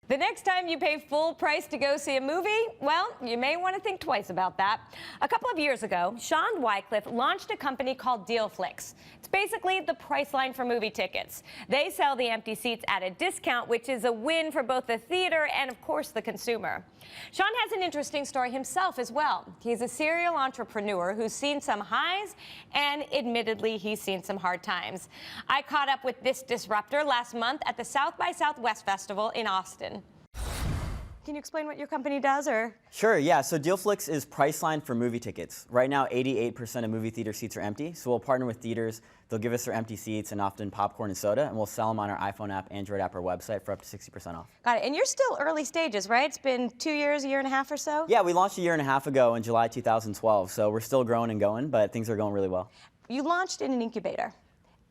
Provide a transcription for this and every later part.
The next time you pay full price to go see a movie, well, you may want to think twice about that. A couple of years ago, Sean Wycliffe launched a company called Dealflicks. It's basically the Priceline for movie tickets. They sell the empty seats at a discount, which is a win for both the theater and, of course, the consumer. Sean has an interesting story himself as well. He's a serial entrepreneur who's seen some highs, and admittedly, he's seen some hard times. I caught up with this disruptor last month at the South by Southwest Festival in Austin. Can you explain what your company does, or? Sure, yeah. So Dealflicks is Priceline for movie tickets. Right now, 88% of movie theater seats are empty. So we'll partner with theaters. They'll give us their empty seats and often popcorn and soda, and we'll sell them on our iPhone app, Android app, or website for up to 60% off. Got it. And you're still early stages, right? It's been 2 years, a year and a half or so? Yeah, we launched a year and a half ago in July 2012. So we're still growing and going, but things are going really well. You launched in an incubator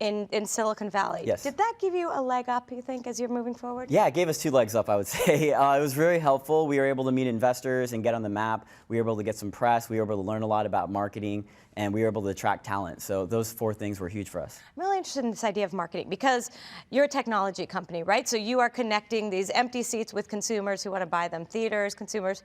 in Silicon Valley. Yes. Did that give you a leg up, you think, as you're moving forward? Yeah, it gave us 2 legs up, I would say. It was very helpful. We were able to meet investors and get on the map. We were able to get some press. We were able to learn a lot about marketing, and we were able to attract talent. So those 4 things were huge for us. I'm really interested in this idea of marketing because you're a technology company, right? So you are connecting these empty seats with consumers who want to buy them, theaters, consumers.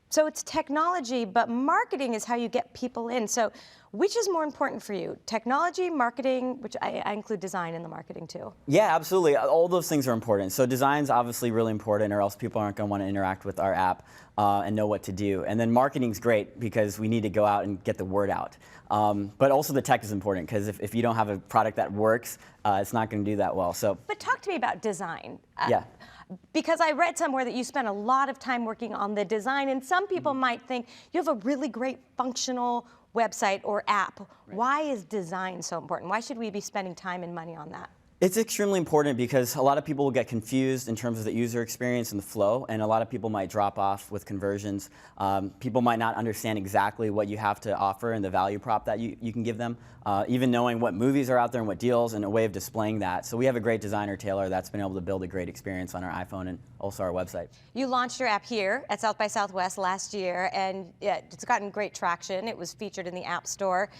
So it's technology, but marketing is how you get people in. So which is more important for you? Technology, marketing, which I include design in the marketing too. Yeah, absolutely. All those things are important. So design's obviously really important, or else people aren't going to want to interact with our app and know what to do. And then marketing's great because we need to go out and get the word out. But also the tech is important because if you don't have a product that works, it's not going to do that well. So. But talk to me about design. Yeah. Because I read somewhere that you spent a lot of time working on the design, and some people might think you have a really great functional website or app. Right. Why is design so important? Why should we be spending time and money on that? It's extremely important because a lot of people will get confused in terms of the user experience and the flow, and a lot of people might drop off with conversions. People might not understand exactly what you have to offer and the value prop that you can give them, even knowing what movies are out there and what deals, and a way of displaying that. So we have a great designer, Taylor, that's been able to build a great experience on our iPhone and also our website. You launched your app here at South by Southwest last year, and it's gotten great traction. It was featured in the App Store.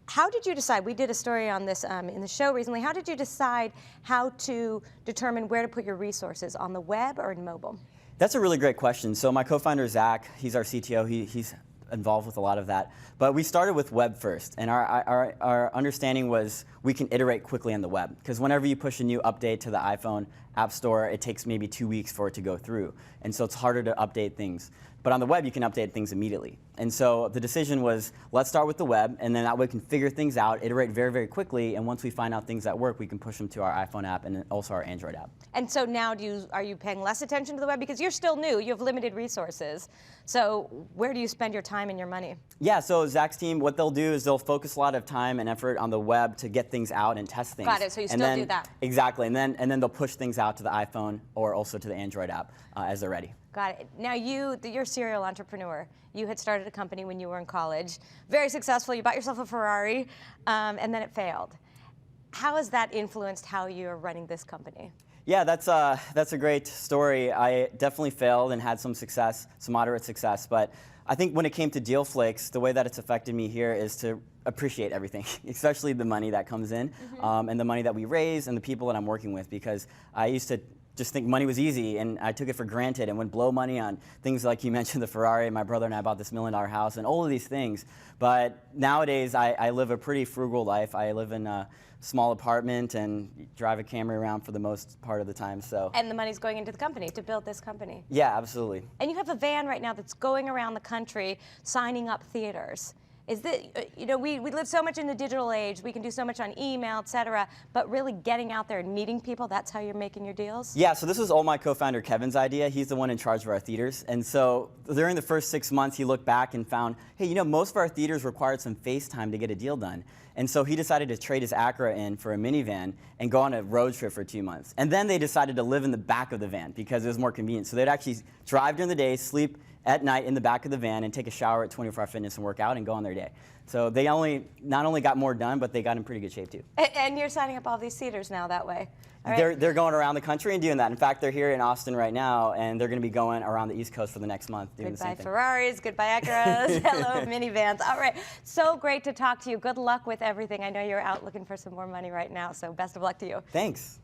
How did you decide? We did a story on this in the show recently. How did you decide how to determine where to put your resources, on the web or in mobile? That's a really great question. So my co-founder, Zach, he's our CTO. He's involved with a lot of that. But we started with web first, and our understanding was we can iterate quickly on the web. Because whenever you push a new update to the iPhone App Store, it takes maybe 2 weeks for it to go through. And so it's harder to update things. But on the web, you can update things immediately. And so the decision was, let's start with the web, and then that way we can figure things out, iterate very, very quickly, and once we find out things that work, we can push them to our iPhone app and also our Android app. And so now are you paying less attention to the web? Because you're still new, you have limited resources. So where do you spend your time and your money? Yeah, so Zach's team, what they'll do is they'll focus a lot of time and effort on the web to get things out and test things. Got it, so you still do that. Exactly, and then they'll push things out to the iPhone or also to the Android app as they're ready. Got it. Now you're a serial entrepreneur. You had started a company when you were in college. Very successful. You bought yourself a Ferrari, and then it failed. How has that influenced how you're running this company? Yeah, that's a great story. I definitely failed and had some success, some moderate success. But I think when it came to Dealflicks, the way that it's affected me here is to appreciate everything, especially the money that comes in, and the money that we raise and the people that I'm working with. Because I used to just think money was easy, and I took it for granted and would blow money on things like you mentioned, the Ferrari. My brother and I bought this $1 million house and all of these things. But nowadays, I live a pretty frugal life. I live in a small apartment and drive a Camry around for the most part of the time. So. And the money's going into the company to build this company. Yeah, absolutely. And you have a van right now that's going around the country signing up theaters. Is that, we live so much in the digital age, we can do so much on email, et cetera, but really getting out there and meeting people, that's how you're making your deals? Yeah, so this was all my co-founder Kevin's idea. He's the one in charge of our theaters. And so during the first 6 months, he looked back and found, hey, most of our theaters required some FaceTime to get a deal done. And so he decided to trade his Acura in for a minivan and go on a road trip for 2 months. And then they decided to live in the back of the van because it was more convenient. So they'd actually drive during the day, sleep at night in the back of the van, and take a shower at 24 Hour Fitness and work out and go on their day. So they not only got more done, but they got in pretty good shape too. And you're signing up all these theaters now that way. Right. They're going around the country and doing that. In fact, they're here in Austin right now, and they're going to be going around the East Coast for the next month doing the same thing. Goodbye Ferraris, goodbye Acuras, hello minivans. All right, so great to talk to you. Good luck with everything. I know you're out looking for some more money right now, so best of luck to you. Thanks.